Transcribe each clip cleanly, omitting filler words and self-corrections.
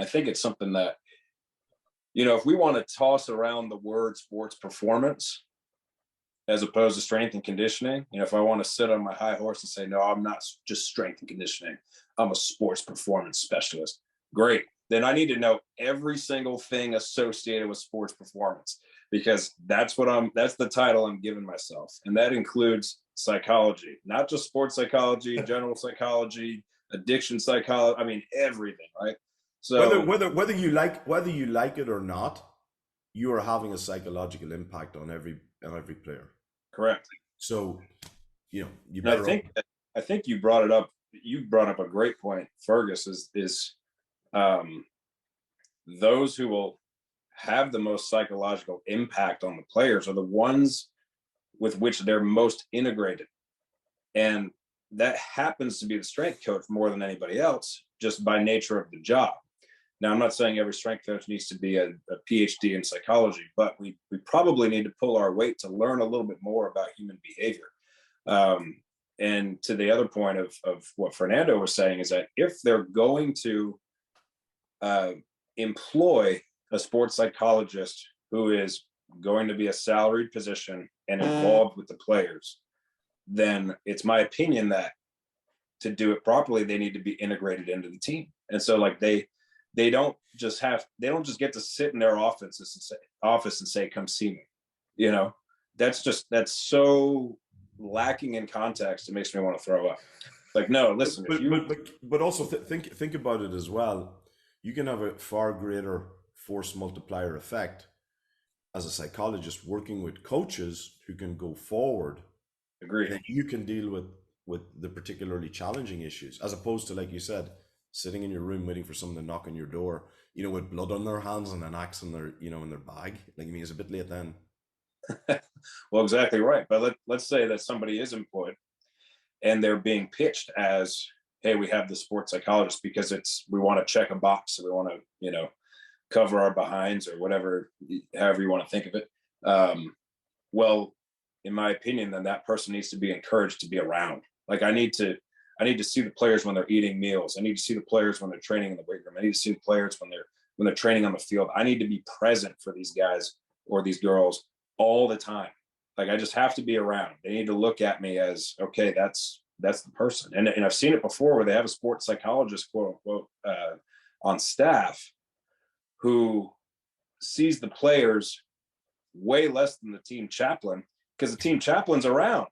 I think it's something that, you know, if we want to toss around the word sports performance as opposed to strength and conditioning, you know, if I want to sit on my high horse and say, no, I'm not just strength and conditioning, I'm a sports performance specialist. Great. Then I need to know every single thing associated with sports performance, because that's the title I'm giving myself. And that includes psychology, not just sports psychology, general psychology, addiction psychology. I mean, everything, right? So whether you like it or not, you are having a psychological impact on every player. correct. So, you And better. I think you brought it up. You brought up a great point, Fergus, is um, those who will have the most psychological impact on the players are the ones with which they're most integrated. And that happens to be the strength coach more than anybody else, just by nature of the job. Now, I'm not saying every strength coach needs to be a PhD in psychology, but we probably need to pull our weight to learn a little bit more about human behavior. And to the other point of what Fernando was saying is that if they're going to employ a sports psychologist who is going to be a salaried position and involved with the players, then it's my opinion that to do it properly, they need to be integrated into the team. And so like they don't just get to sit in their office and say, come see me. You know, that's so lacking in context. It makes me want to throw up. Like, no, listen, But also think about it as well. You can have a far greater force multiplier effect as a psychologist working with coaches who can go forward, agree. and you can deal with the particularly challenging issues, as opposed to, like you said, sitting in your room waiting for someone to knock on your door, with blood on their hands and an axe in their in their bag. Like, I mean, it's a bit late then. Well, exactly right. But let's say that somebody is employed and they're being pitched as, hey, we have the sports psychologist because we want to check a box, so we want to cover our behinds or whatever, however you want to think of it. Well, in my opinion, then that person needs to be encouraged to be around. Like, I need to see the players when they're eating meals. I need to see the players when they're training in the weight room. I need to see the players when they're training on the field. I need to be present for these guys or these girls all the time. Like, I just have to be around. They need to look at me as, okay, that's the person. And I've seen it before where they have a sports psychologist, quote unquote, on staff who sees the players way less than the team chaplain, because the team chaplain's around,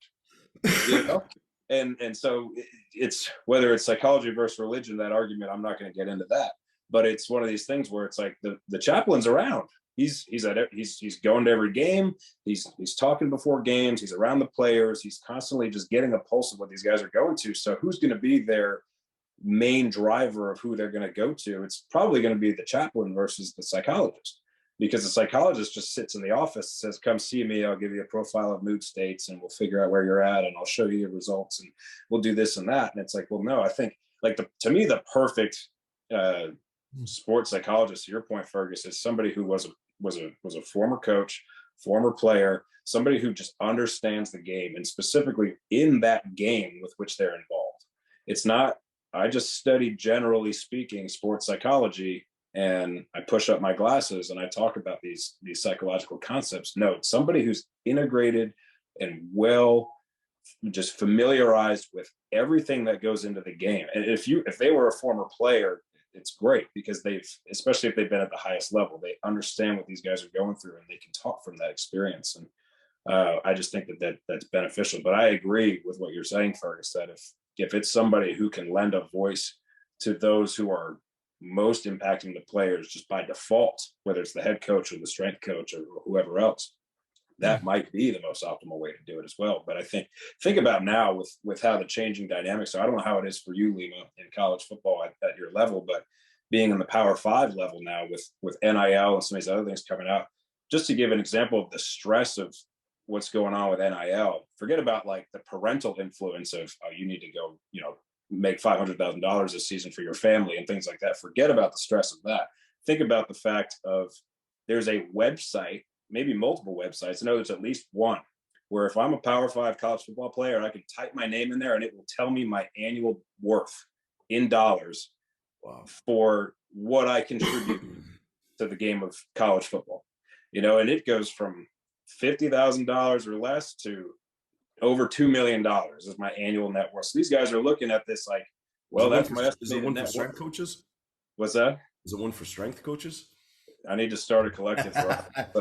and so it's, whether it's psychology versus religion, that argument, I'm not going to get into that, but it's one of these things where it's like the chaplain's around. He's going to every game. He's talking before games. He's around the players. He's constantly just getting a pulse of what these guys are going to. So who's going to be their main driver of who they're going to go to? It's probably going to be the chaplain versus the psychologist, because the psychologist just sits in the office, says, come see me, I'll give you a profile of mood states and we'll figure out where you're at and I'll show you your results and we'll do this and that. And it's like, well, no, I think, like, to me, the perfect sports psychologist, to your point, Fergus, is somebody who was a former coach, former player, somebody who just understands the game, and specifically in that game with which they're involved. It's not, I just studied, generally speaking, sports psychology and I push up my glasses and I talk about these psychological concepts. No, it's somebody who's integrated and well, just familiarized with everything that goes into the game. And if they were a former player, it's great, because especially if they've been at the highest level, they understand what these guys are going through and they can talk from that experience. And I just think that's beneficial. But I agree with what you're saying, Fergus, that if it's somebody who can lend a voice to those who are most impacting the players just by default, whether it's the head coach or the strength coach or whoever else, that might be the most optimal way to do it as well. But I think about now with how the changing dynamics are. I don't know how it is for you, Lima, in college football at your level, but being in the Power 5 level now with NIL and some of these other things coming out, just to give an example of the stress of what's going on with NIL, forget about like the parental influence of, oh, you need to go, make $500,000 a season for your family and things like that. Forget about the stress of that. Think about the fact of there's a website, maybe multiple websites. I know there's at least one where if I'm a Power 5 college football player, I can type my name in there and it will tell me my annual worth in dollars. Wow. For what I contribute to the game of college football, and it goes from $50,000 or less to over $2 million is my annual net worth. So these guys are looking at this like, well, that's my is it estimated one for net strength worth. coaches? What's that? Is it one for strength coaches? I need to start a collective.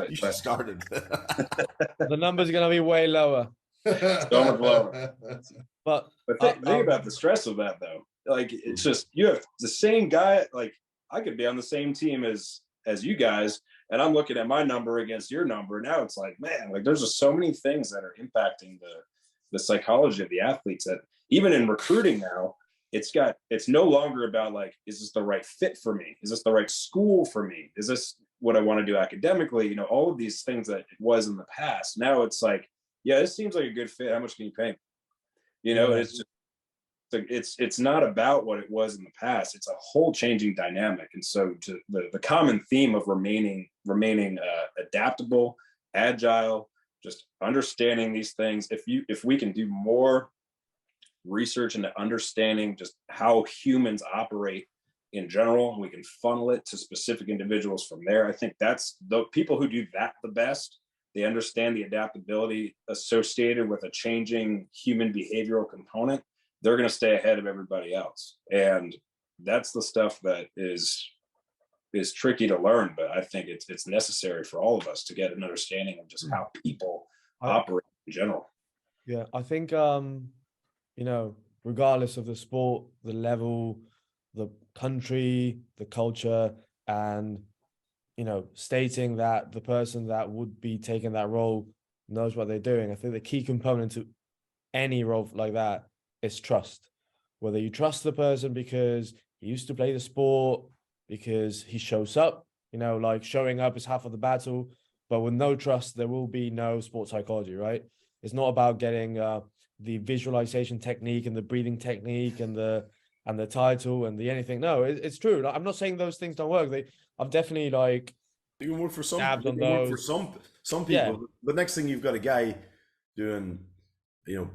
You should start it. The number's going to be way lower. So much lower. But think about the stress of that, though. Like, it's just, you have the same guy. Like, I could be on the same team as you guys, and I'm looking at my number against your number. Now it's like, man, like there's just so many things that are impacting the psychology of the athletes, that even in recruiting now, it's no longer about like, is this the right fit for me? Is this the right school for me? Is this what I want to do academically? All of these things that it was in the past. Now it's like, yeah, this seems like a good fit. How much can you pay me? It's just, it's not about what it was in the past. It's a whole changing dynamic. And so to the common theme of remaining adaptable, agile, just understanding these things. If we can do more research into understanding just how humans operate in general, and we can funnel it to specific individuals from there, I think that's the people who do that the best. They understand the adaptability associated with a changing human behavioral component. They're going to stay ahead of everybody else. And that's the stuff that is tricky to learn, but I think it's necessary for all of us to get an understanding of just how people operate in general. Yeah, I think, regardless of the sport, the level, the country, the culture, and, stating that the person that would be taking that role knows what they're doing. I think the key component to any role like that is trust. Whether you trust the person because he used to play the sport, because he shows up, like showing up is half of the battle, but with no trust, there will be no sports psychology, right? It's not about getting the visualization technique and the breathing technique and the title and the anything. No, it's true. I'm not saying those things don't work. I've definitely You can work for some. dabbed You on can work those. for some people. Yeah. The next thing, you've got a guy doing,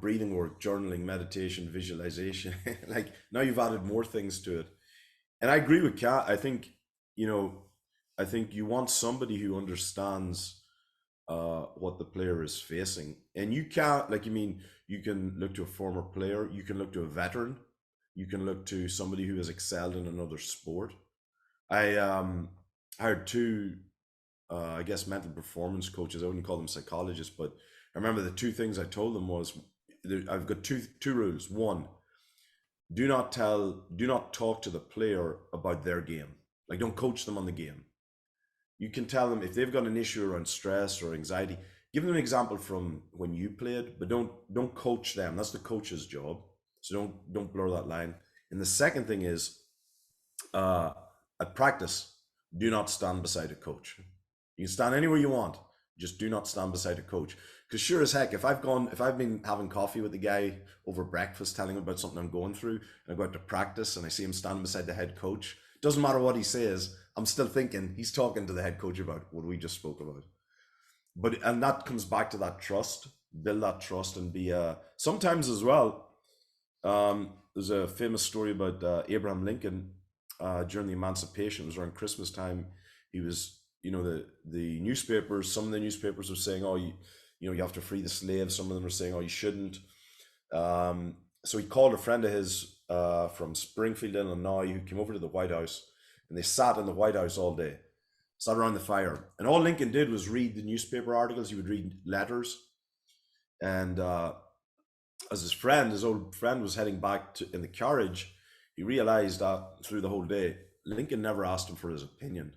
breathing work, journaling, meditation, visualization. Like, now you've added more things to it. And I agree with Kat. I think you want somebody who understands what the player is facing. And you can't, you can look to a former player, you can look to a veteran, you can look to somebody who has excelled in another sport. I hired two, I guess, mental performance coaches. I wouldn't call them psychologists, but I remember the two things I told them was, I've got two rules. One, do not talk to the player about their game. Like, don't coach them on the game. You can tell them if they've got an issue around stress or anxiety, give them an example from when you played, but don't coach them. That's the coach's job. So don't blur that line. And the second thing is, at practice, do not stand beside a coach. You can stand anywhere you want, just do not stand beside a coach. Because sure as heck, if I've been having coffee with the guy over breakfast, telling him about something I'm going through, and I go out to practice and I see him standing beside the head coach, doesn't matter what he says, I'm still thinking he's talking to the head coach about what we just spoke about. And that comes back to that trust. Build that trust and be sometimes as well. There's a famous story about Abraham Lincoln during the Emancipation. It was around Christmas time. He was, the newspapers. Some of the newspapers were saying, "Oh, you have to free the slaves." Some of them were saying, "Oh, you shouldn't." So he called a friend of his from Springfield, Illinois, who came over to the White House, and they sat in the White House all day, sat around the fire. And all Lincoln did was read the newspaper articles. He would read letters. And as his old friend was heading back in the carriage, he realized that through the whole day, Lincoln never asked him for his opinion.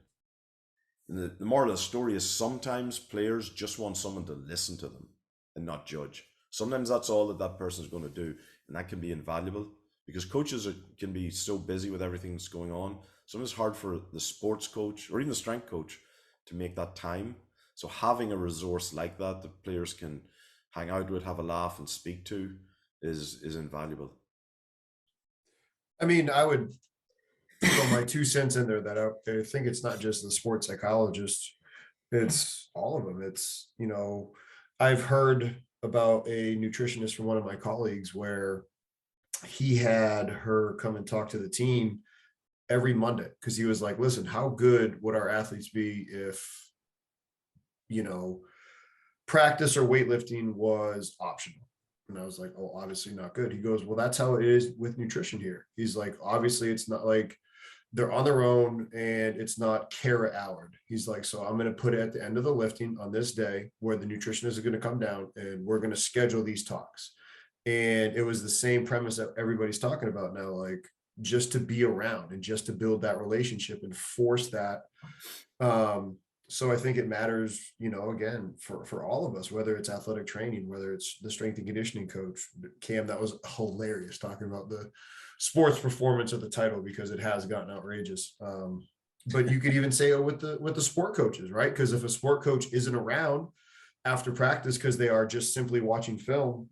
And the moral of the story is sometimes players just want someone to listen to them and not judge. Sometimes that's all that person is going to do. And that can be invaluable because coaches can be so busy with everything that's going on. Sometimes it's hard for the sports coach or even the strength coach to make that time. So having a resource like that players can hang out with, have a laugh, and speak to is invaluable. I mean, I would throw my 2 cents in there that I think it's not just the sports psychologists, it's all of them. It's, I've heard about a nutritionist from one of my colleagues where he had her come and talk to the team every Monday, because he was like, listen, how good would our athletes be if, you know, practice or weightlifting was optional? And I was like, oh, obviously not good. He goes, well, that's how it is with nutrition here. He's like, obviously it's not like they're on their own and it's not carrot houred. He's like, so I'm going to put it at the end of the lifting on this day where the nutritionist is going to come down and we're going to schedule these talks. And it was the same premise that everybody's talking about now, like just to be around and just to build that relationship and force that. So I think it matters, you know, again, for all of us, whether it's athletic training, whether it's the strength and conditioning coach. Cam, that was hilarious talking about the sports performance of the title, because it has gotten outrageous. But you could even say it with the sport coaches, right? Because if a sport coach isn't around after practice because they are just simply watching film,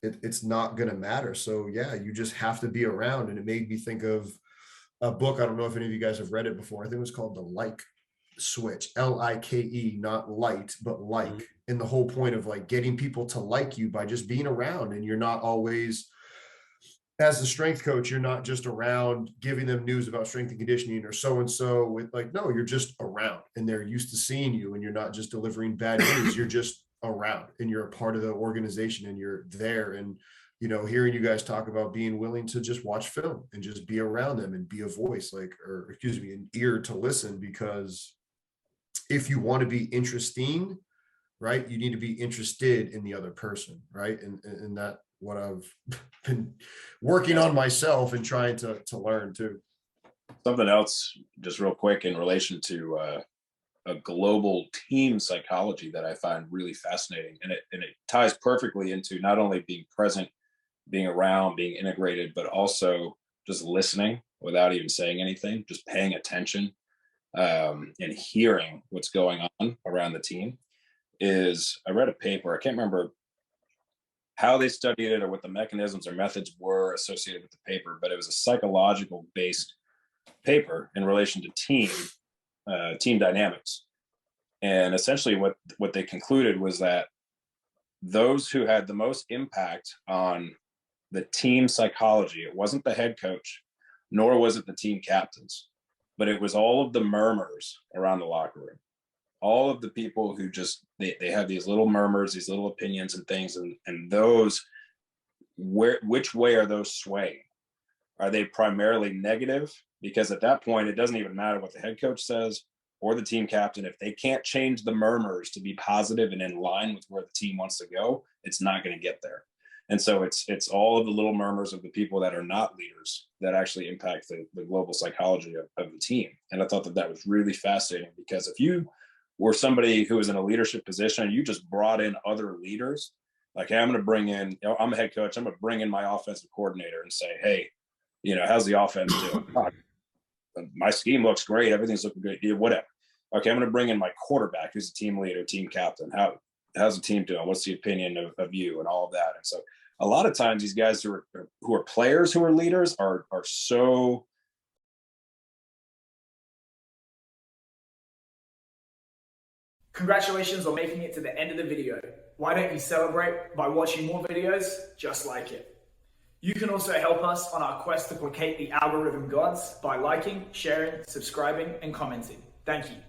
it's not going to matter. So yeah, you just have to be around. And it made me think of a book. I don't know if any of you guys have read it before. I think it was called The Like Switch, Like, not light, but like. Mhm. And the whole point of like getting people to like you by just being around. And you're not always, as a strength coach, you're not just around giving them news about strength and conditioning or so-and-so with like, no, you're just around and they're used to seeing you, and you're not just delivering bad news. You're just around and you're a part of the organization and you're there. And, you know, hearing you guys talk about being willing to just watch film and just be around them and be a voice, like, or excuse me, an ear to listen, because if you want to be interesting, right, you need to be interested in the other person, right? And that what I've been working on myself and trying to learn too. Something else, just real quick, in relation to a global team psychology that I find really fascinating, and it ties perfectly into not only being present, being around, being integrated, but also just listening without even saying anything, just paying attention, and hearing what's going on around the team. Is I read a paper, I can't remember how they studied it or what the mechanisms or methods were associated with the paper, but it was a psychological based paper in relation to team dynamics. And essentially what they concluded was that those who had the most impact on the team psychology, it wasn't the head coach, nor was it the team captains, but it was all of the murmurs around the locker room. All of the people who just they have these little murmurs, these little opinions and things, and those, which way are those swaying? Are they primarily negative? Because at that point, it doesn't even matter what the head coach says or the team captain. If they can't change the murmurs to be positive and in line with where the team wants to go, it's not going to get there. And so it's all of the little murmurs of the people that are not leaders that actually impact the global psychology of the team. And I thought that was really fascinating, because if you were somebody who was in a leadership position and you just brought in other leaders, like, hey, I'm going to bring in, you know, I'm a head coach, I'm going to bring in my offensive coordinator and say, hey, you know, how's the offense doing? My scheme looks great, everything's looking good, yeah, whatever. Okay, I'm going to bring in my quarterback, who's a team leader, team captain. How's the team doing? What's the opinion of you and all of that? And so a lot of times these guys who are players, who are leaders, are so. Congratulations on making it to the end of the video. Why don't you celebrate by watching more videos just like it? You can also help us on our quest to placate the algorithm gods by liking, sharing, subscribing, and commenting. Thank you.